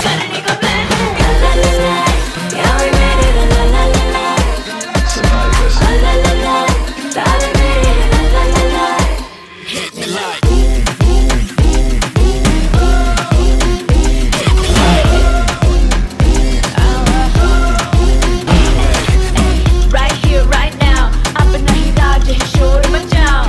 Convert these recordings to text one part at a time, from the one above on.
करने का प्लान है। ला ला ला, यार मेरे ला ला ला ला, ला ला ला, तारे मेरे ला ला ला। Hit me like right here, right now. अपना ही राज है, शोर मचाओ।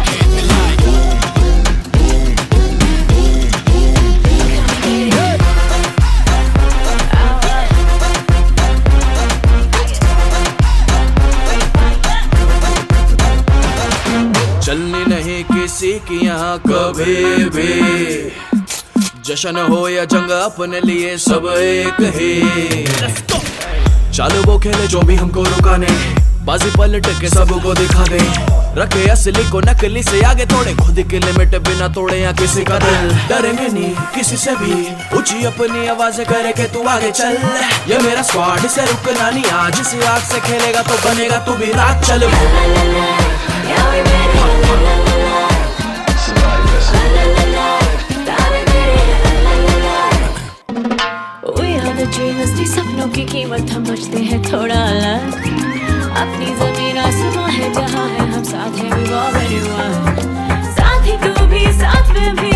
चलनी नहीं किसी की यहाँ कभी भी, जश्न हो या जंग अपने लिए सब एक ही। चालू वो खेले जो भी हमको रुकाने, बाजी पलट के सबको दिखा दे। रखे असली को नकली से आगे, थोड़े खुद की लिमिट बिना तोड़े या किसी का दिल। डरेंगे नहीं किसी से भी, ऊंची अपनी आवाज करे के तू आगे चल। ये मेरा स्क्वाड से रुकना नहीं, आज से आग से खेलेगा तो बनेगा तू भी रात। चल ड्रीमर्स सपनों की कीमत समझते हैं थोड़ा अलग। अपनी जमीन आसमां है जहाँ है हम साथ हैं, we already won। साथ ही तू भी साथ में भी